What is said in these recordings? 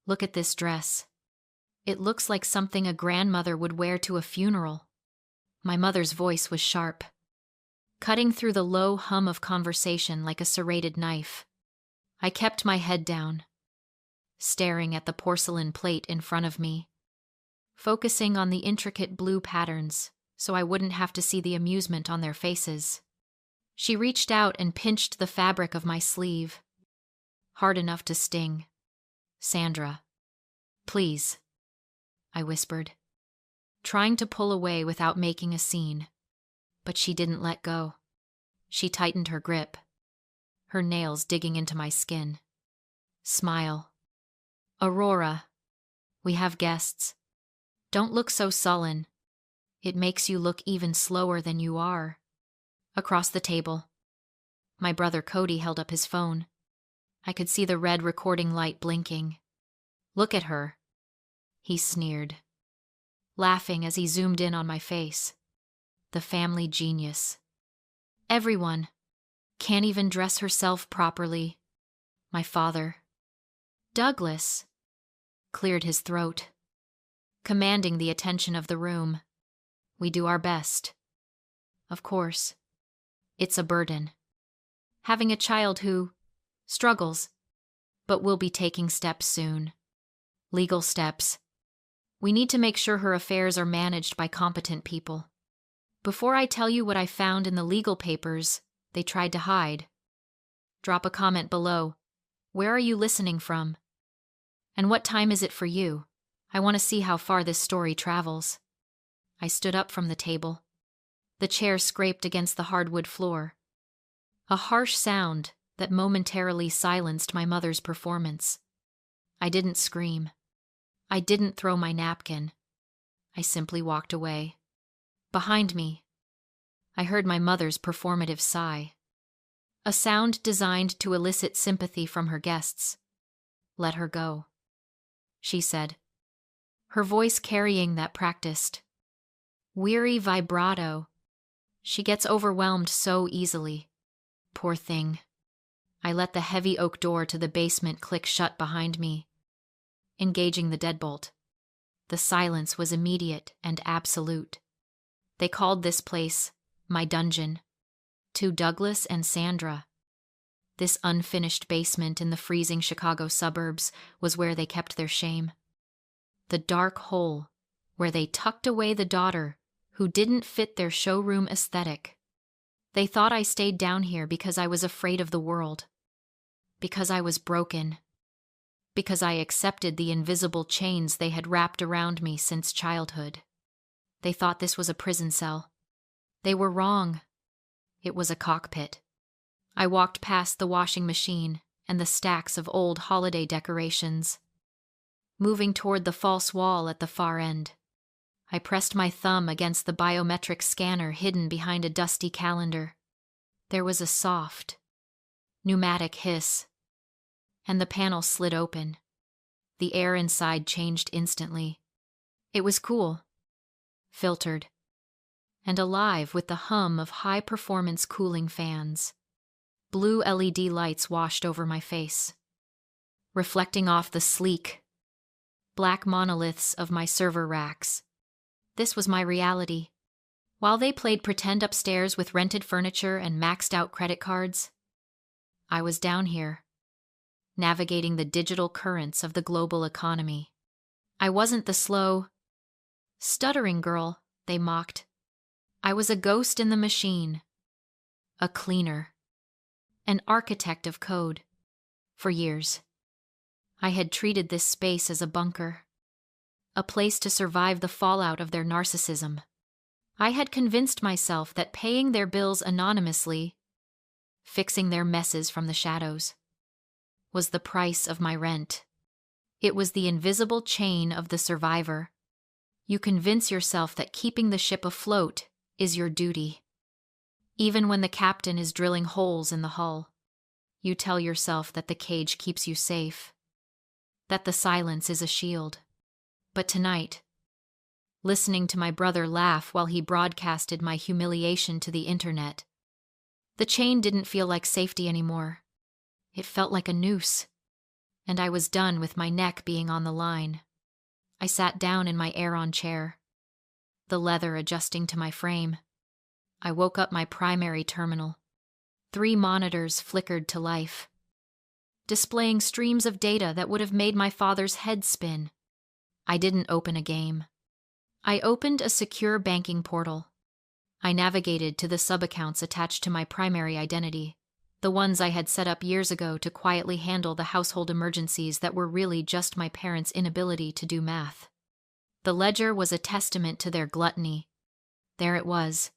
Look at this dress. It looks like something a grandmother would wear to a funeral. My mother's voice was sharp, cutting through the low hum of conversation like a serrated knife. I kept my head down, staring at the porcelain plate in front of me, focusing on the intricate blue patterns so I wouldn't have to see the amusement on their faces. She reached out and pinched the fabric of my sleeve, hard enough to sting. "Sandra, please," I whispered, trying to pull away without making a scene. But she didn't let go. She tightened her grip, her nails digging into my skin. "Smile. Aurora, we have guests. Don't look so sullen. It makes you look even slower than you are." Across the table, my brother Cody held up his phone. I could see the red recording light blinking. "Look at her," he sneered, laughing as he zoomed in on my face. "The family genius. Everyone. Can't even dress herself properly. My father, Douglas," cleared his throat, commanding the attention of the room. "We do our best. Of course, it's a burden. Having a child who struggles, but will be taking steps soon. Legal steps. We need to make sure her affairs are managed by competent people. Before I tell you what I found in the legal papers they tried to hide, drop a comment below. Where are you listening from? And what time is it for you? I want to see how far this story travels." I stood up from the table. The chair scraped against the hardwood floor, a harsh sound that momentarily silenced my mother's performance. I didn't scream. I didn't throw my napkin. I simply walked away. Behind me, I heard my mother's performative sigh, a sound designed to elicit sympathy from her guests. "Let her go," she said, her voice carrying that practiced, weary vibrato. "She gets overwhelmed so easily. Poor thing." I let the heavy oak door to the basement click shut behind me, engaging the deadbolt. The silence was immediate and absolute. They called this place my dungeon, to Douglas and Sandra. This unfinished basement in the freezing Chicago suburbs was where they kept their shame. The dark hole where they tucked away the daughter who didn't fit their showroom aesthetic. They thought I stayed down here because I was afraid of the world, because I was broken, because I accepted the invisible chains they had wrapped around me since childhood. They thought this was a prison cell. They were wrong. It was a cockpit. I walked past the washing machine and the stacks of old holiday decorations, moving toward the false wall at the far end. I pressed my thumb against the biometric scanner hidden behind a dusty calendar. There was a soft, pneumatic hiss, and the panel slid open. The air inside changed instantly. It was cool, filtered, and alive with the hum of high-performance cooling fans. Blue LED lights washed over my face, reflecting off the sleek, black monoliths of my server racks. This was my reality. While they played pretend upstairs with rented furniture and maxed-out credit cards, I was down here, navigating the digital currents of the global economy. I wasn't the slow, stuttering girl they mocked. I was a ghost in the machine, a cleaner, an architect of code. For years, I had treated this space as a bunker, a place to survive the fallout of their narcissism. I had convinced myself that paying their bills anonymously, fixing their messes from the shadows, was the price of my rent. It was the invisible chain of the survivor. You convince yourself that keeping the ship afloat is your duty. Even when the captain is drilling holes in the hull, you tell yourself that the cage keeps you safe, that the silence is a shield. But tonight, listening to my brother laugh while he broadcasted my humiliation to the internet, the chain didn't feel like safety anymore. It felt like a noose, and I was done with my neck being on the line. I sat down in my Aeron chair, the leather adjusting to my frame. I woke up my primary terminal. 3 monitors flickered to life, displaying streams of data that would have made my father's head spin. I didn't open a game. I opened a secure banking portal. I navigated to the sub-accounts attached to my primary identity, the ones I had set up years ago to quietly handle the household emergencies that were really just my parents' inability to do math. The ledger was a testament to their gluttony. There it was,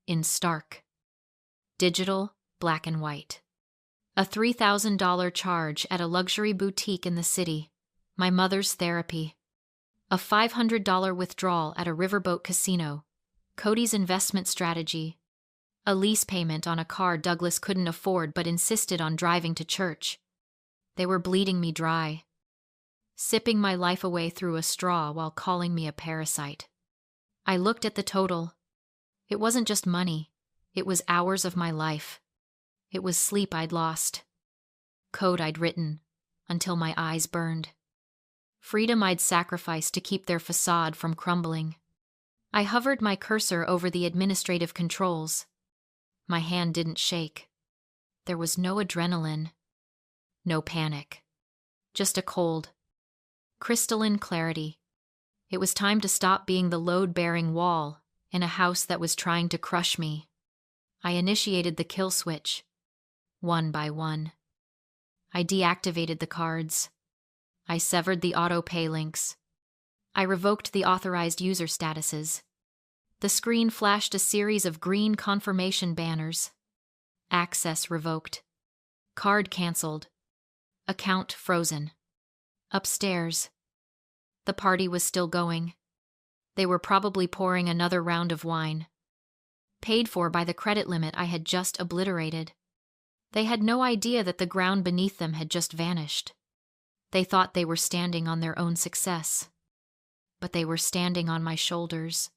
in stark, digital, black and white. A $3,000 charge at a luxury boutique in the city, my mother's therapy. A $500 withdrawal at a riverboat casino, Cody's investment strategy. A lease payment on a car Douglas couldn't afford but insisted on driving to church. They were bleeding me dry, sipping my life away through a straw while calling me a parasite. I looked at the total. It wasn't just money. It was hours of my life. It was sleep I'd lost, code I'd written, until my eyes burned, freedom I'd sacrificed to keep their facade from crumbling. I hovered my cursor over the administrative controls. My hand didn't shake. There was no adrenaline, no panic, just a cold, crystalline clarity. It was time to stop being the load-bearing wall in a house that was trying to crush me. I initiated the kill switch, one by one. I deactivated the cards. I severed the auto-pay links. I revoked the authorized user statuses. The screen flashed a series of green confirmation banners. Access revoked. Card canceled. Account frozen. Upstairs, the party was still going. They were probably pouring another round of wine, paid for by the credit limit I had just obliterated. They had no idea that the ground beneath them had just vanished. They thought they were standing on their own success. But they were standing on my shoulders,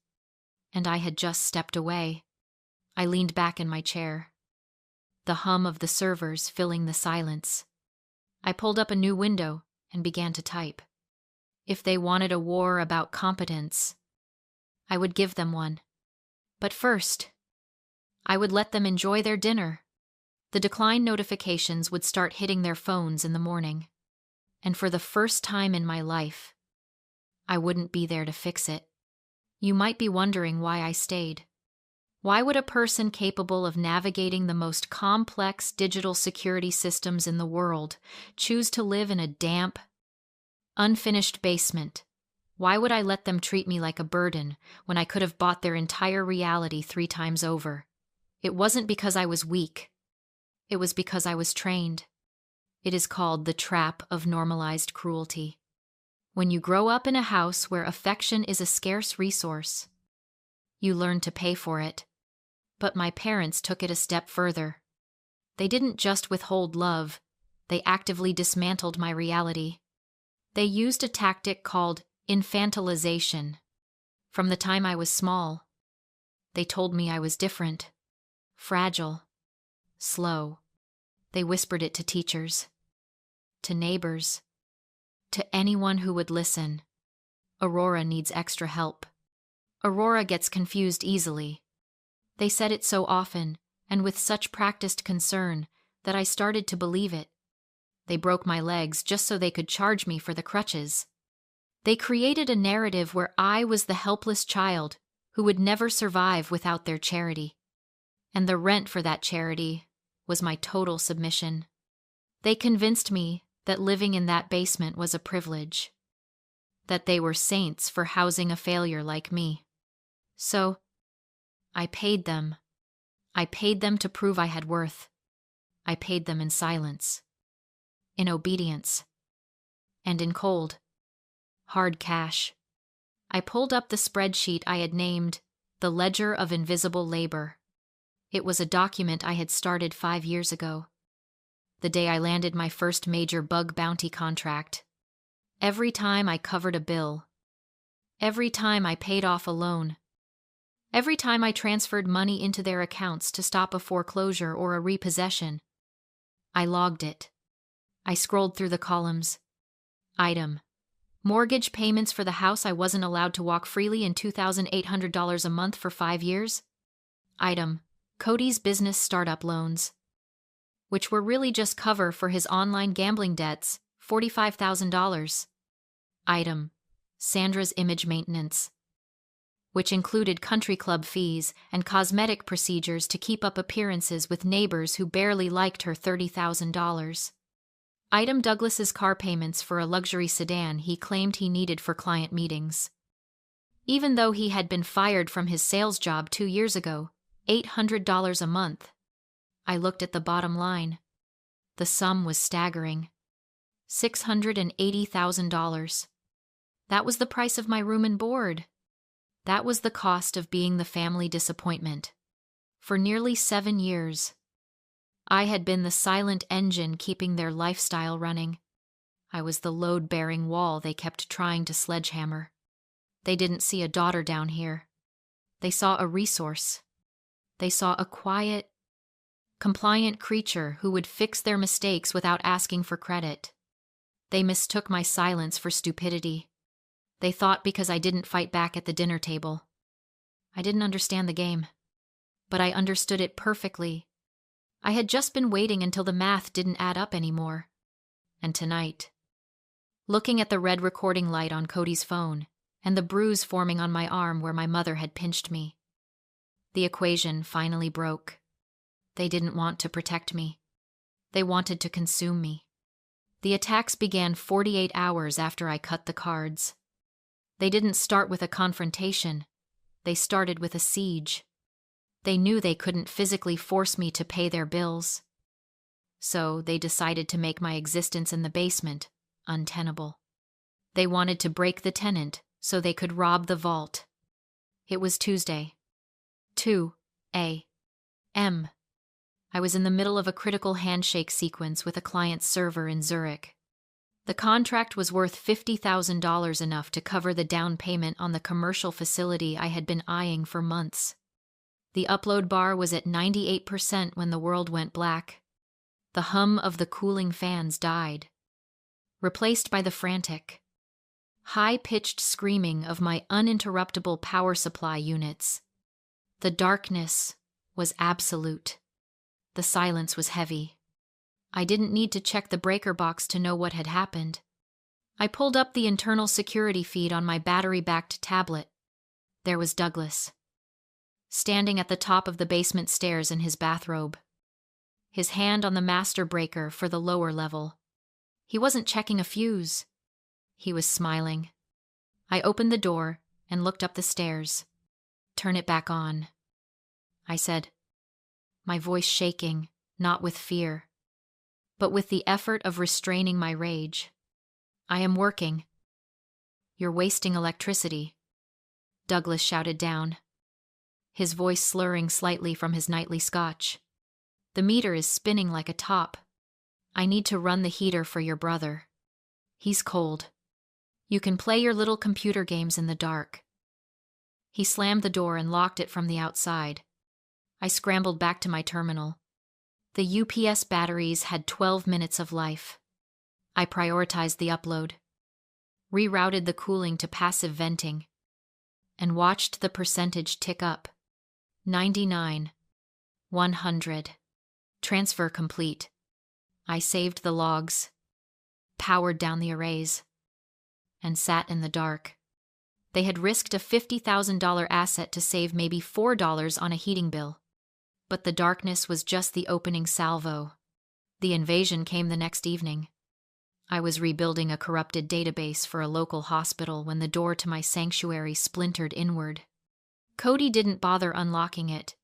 and I had just stepped away. I leaned back in my chair, the hum of the servers filling the silence. I pulled up a new window and began to type. If they wanted a war about competence, I would give them one. But first, I would let them enjoy their dinner. The decline notifications would start hitting their phones in the morning. And for the first time in my life, I wouldn't be there to fix it. You might be wondering why I stayed. Why would a person capable of navigating the most complex digital security systems in the world choose to live in a damp, unfinished basement? Why would I let them treat me like a burden when I could have bought their entire reality 3 times over? It wasn't because I was weak. It was because I was trained. It is called the trap of normalized cruelty. When you grow up in a house where affection is a scarce resource, you learn to pay for it. But my parents took it a step further. They didn't just withhold love, they actively dismantled my reality. They used a tactic called infantilization. From the time I was small, they told me I was different, fragile, slow. They whispered it to teachers, to neighbors, to anyone who would listen. Aurora needs extra help. Aurora gets confused easily. They said it so often, and with such practiced concern, that I started to believe it. They broke my legs just so they could charge me for the crutches. They created a narrative where I was the helpless child who would never survive without their charity. And the rent for that charity was my total submission. They convinced me that living in that basement was a privilege, that they were saints for housing a failure like me. So, I paid them. I paid them to prove I had worth. I paid them in silence, in obedience, and in cold, hard cash. I pulled up the spreadsheet I had named the Ledger of Invisible Labor. It was a document I had started 5 years ago, the day I landed my first major bug bounty contract. Every time I covered a bill, every time I paid off a loan, every time I transferred money into their accounts to stop a foreclosure or a repossession, I logged it. I scrolled through the columns. Item: mortgage payments for the house I wasn't allowed to walk freely in $2,800 a month for 5 years. Item: Cody's business startup loans, which were really just cover for his online gambling debts, $45,000. Item: Sandra's image maintenance, which included country club fees and cosmetic procedures to keep up appearances with neighbors who barely liked her $30,000. Item: Douglas's car payments for a luxury sedan he claimed he needed for client meetings. Even though he had been fired from his sales job 2 years ago, $800 a month. I looked at the bottom line. The sum was staggering. $680,000. That was the price of my room and board. That was the cost of being the family disappointment. For nearly 7 years, I had been the silent engine keeping their lifestyle running. I was the load-bearing wall they kept trying to sledgehammer. They didn't see a daughter down here. They saw a resource. They saw a quiet, compliant creature who would fix their mistakes without asking for credit. They mistook my silence for stupidity. They thought because I didn't fight back at the dinner table. I didn't understand the game, but I understood it perfectly. I had just been waiting until the math didn't add up anymore. And tonight, looking at the red recording light on Cody's phone and the bruise forming on my arm where my mother had pinched me, the equation finally broke. They didn't want to protect me. They wanted to consume me. The attacks began 48 hours after I cut the cards. They didn't start with a confrontation. They started with a siege. They knew they couldn't physically force me to pay their bills. So they decided to make my existence in the basement untenable. They wanted to break the tenant so they could rob the vault. It was Tuesday, 2 a.m. I was in the middle of a critical handshake sequence with a client's server in Zurich. The contract was worth $50,000, enough to cover the down payment on the commercial facility I had been eyeing for months. The upload bar was at 98% when the world went black. The hum of the cooling fans died, replaced by the frantic, high-pitched screaming of my uninterruptible power supply units. The darkness was absolute. The silence was heavy. I didn't need to check the breaker box to know what had happened. I pulled up the internal security feed on my battery-backed tablet. There was Douglas, standing at the top of the basement stairs in his bathrobe, his hand on the master breaker for the lower level. He wasn't checking a fuse. He was smiling. I opened the door and looked up the stairs. "Turn it back on," I said, my voice shaking, not with fear, but with the effort of restraining my rage. "I am working." "You're wasting electricity," Douglas shouted down, his voice slurring slightly from his nightly scotch. "The meter is spinning like a top. I need to run the heater for your brother. He's cold. You can play your little computer games in the dark." He slammed the door and locked it from the outside. I scrambled back to my terminal. The UPS batteries had 12 minutes of life. I prioritized the upload, rerouted the cooling to passive venting, and watched the percentage tick up. 99, 100. Transfer complete. I saved the logs, powered down the arrays, and sat in the dark. They had risked a $50,000 asset to save maybe $4 on a heating bill. But the darkness was just the opening salvo. The invasion came the next evening. I was rebuilding a corrupted database for a local hospital when the door to my sanctuary splintered inward. Cody didn't bother unlocking it.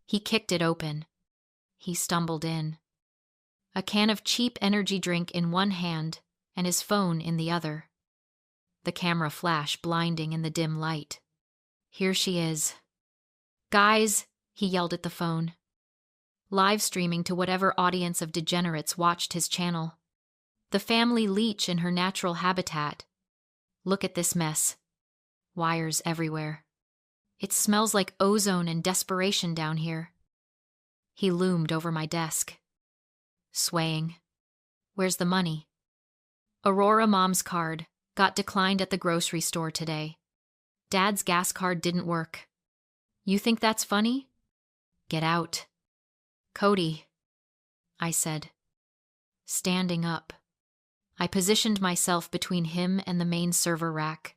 He kicked it open. He stumbled in, a can of cheap energy drink in one hand and his phone in the other. The camera flash blinding in the dim light. "Here she is." "Guys," he yelled at the phone, live streaming to whatever audience of degenerates watched his channel. "The family leech in her natural habitat. Look at this mess. Wires everywhere. It smells like ozone and desperation down here." He loomed over my desk, swaying, Where's the money? Aurora Mom's card got declined at the grocery store today. Dad's gas card didn't work. You think that's funny? Get out. Cody, I said, standing up. I positioned myself between him and the main server rack.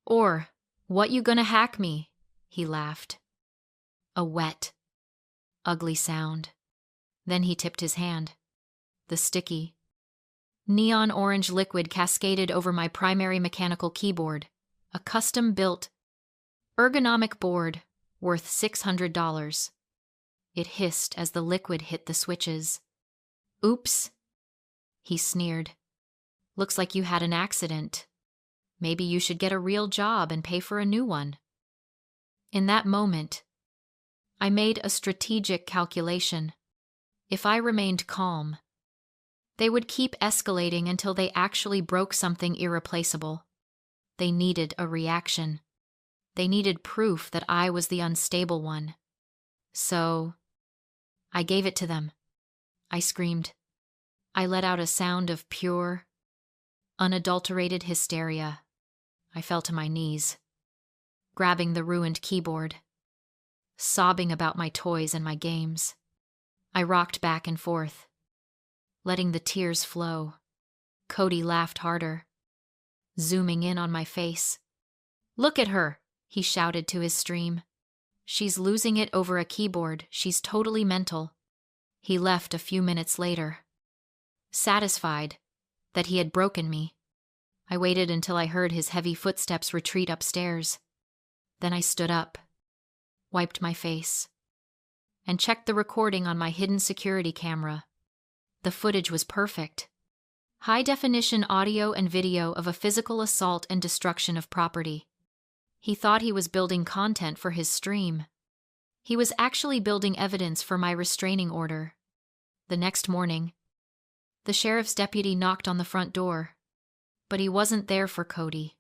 Or, what you gonna hack me? He laughed. A wet, ugly sound. Then he tipped his hand. The sticky, neon orange liquid cascaded over my primary mechanical keyboard, a custom-built, ergonomic board worth $600. It hissed as the liquid hit the switches. Oops, he sneered. Looks like you had an accident. Maybe you should get a real job and pay for a new one. In that moment, I made a strategic calculation. If I remained calm, they would keep escalating until they actually broke something irreplaceable. They needed a reaction. They needed proof that I was the unstable one. So, I gave it to them. I screamed. I let out a sound of pure, unadulterated hysteria. I fell to my knees, grabbing the ruined keyboard, sobbing about my toys and my games. I rocked back and forth, letting the tears flow. Cody laughed harder, zooming in on my face. Look at her, he shouted to his stream. She's losing it over a keyboard. She's totally mental. He left a few minutes later, satisfied that he had broken me. I waited until I heard his heavy footsteps retreat upstairs. Then I stood up, wiped my face, and checked the recording on my hidden security camera. The footage was perfect. High-definition audio and video of a physical assault and destruction of property. He thought he was building content for his stream. He was actually building evidence for my restraining order. The next morning, the sheriff's deputy knocked on the front door. But he wasn't there for Cody.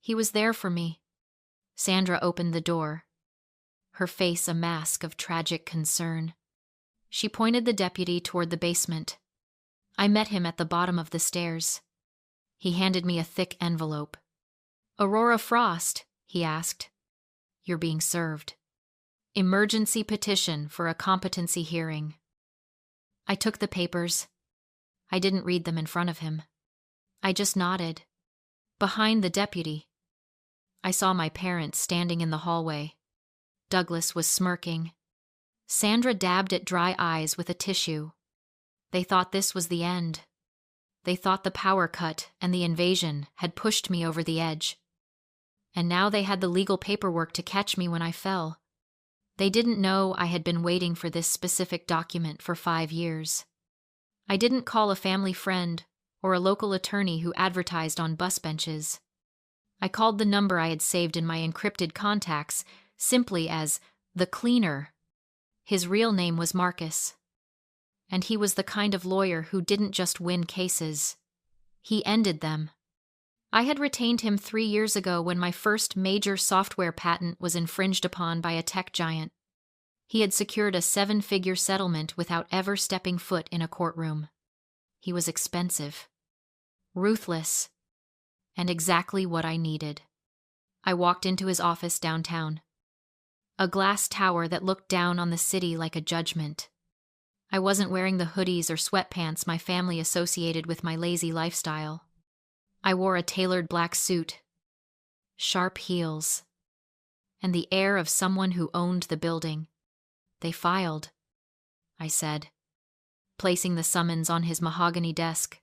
He was there for me. Sandra opened the door, her face a mask of tragic concern. She pointed the deputy toward the basement. I met him at the bottom of the stairs. He handed me a thick envelope. Aurora Frost, he asked. You're being served. Emergency petition for a competency hearing. I took the papers. I didn't read them in front of him. I just nodded. Behind the deputy, I saw my parents standing in the hallway. Douglas was smirking. Sandra dabbed at dry eyes with a tissue. They thought this was the end. They thought the power cut and the invasion had pushed me over the edge. And now they had the legal paperwork to catch me when I fell. They didn't know I had been waiting for this specific document for 5 years. I didn't call a family friend or a local attorney who advertised on bus benches. I called the number I had saved in my encrypted contacts simply as the cleaner. His real name was Marcus. And he was the kind of lawyer who didn't just win cases. He ended them. I had retained him 3 years ago when my first major software patent was infringed upon by a tech giant. He had secured a 7-figure settlement without ever stepping foot in a courtroom. He was expensive, ruthless, and exactly what I needed. I walked into his office downtown, a glass tower that looked down on the city like a judgment. I wasn't wearing the hoodies or sweatpants my family associated with my lazy lifestyle. I wore a tailored black suit, sharp heels, and the air of someone who owned the building. They filed, I said, placing the summons on his mahogany desk.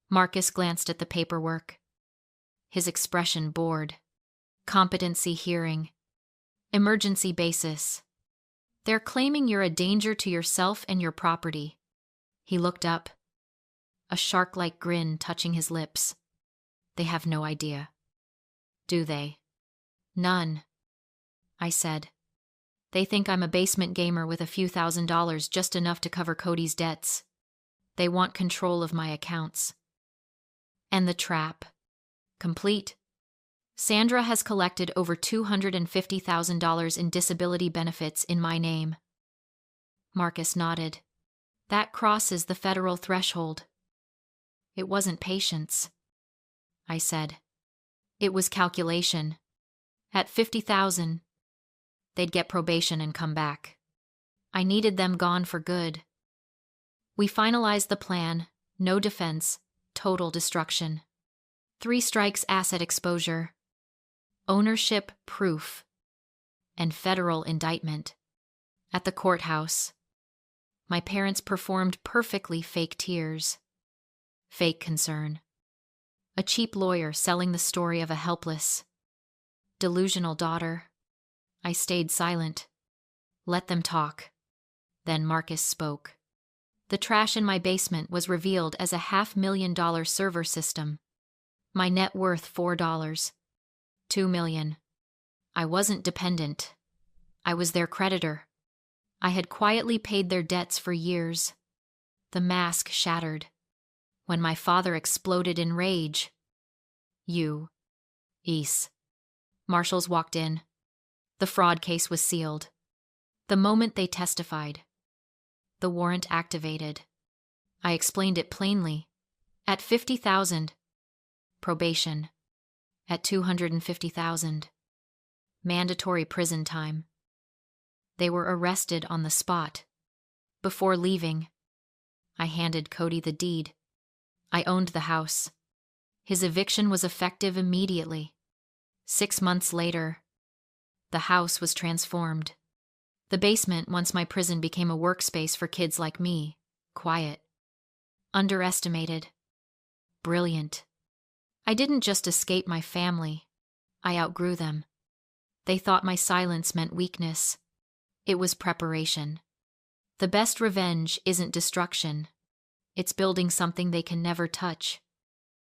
Marcus glanced at the paperwork, his expression bored. Competency hearing. Emergency basis. They're claiming you're a danger to yourself and your property. He looked up, a shark-like grin touching his lips. They have no idea. Do they? None, I said. They think I'm a basement gamer with a few $1,000s, just enough to cover Cody's debts. They want control of my accounts. And the trap. Complete. Sandra has collected over $250,000 in disability benefits in my name. Marcus nodded. That crosses the federal threshold. It wasn't patience, I said. It was calculation. At 50,000, they'd get probation and come back. I needed them gone for good. We finalized the plan, no defense, total destruction. 3 strikes asset exposure, ownership proof, and federal indictment. At the courthouse, my parents performed perfectly fake tears, fake concern. A cheap lawyer selling the story of a helpless, delusional daughter. I stayed silent. Let them talk. Then Marcus spoke. The trash in my basement was revealed as a $500,000 server system. My net worth $4. $2 million. I wasn't dependent. I was their creditor. I had quietly paid their debts for years. The mask shattered when my father exploded in rage. You, Ease. Marshals walked in. The fraud case was sealed. The moment they testified, the warrant activated. I explained it plainly. At 50,000, probation. At 250,000, mandatory prison time. They were arrested on the spot. Before leaving, I handed Cody the deed. I owned the house. His eviction was effective immediately. 6 months later, the house was transformed. The basement, once my prison, became a workspace for kids like me. Quiet. Underestimated. Brilliant. I didn't just escape my family. I outgrew them. They thought my silence meant weakness. It was preparation. The best revenge isn't destruction. It's building something they can never touch.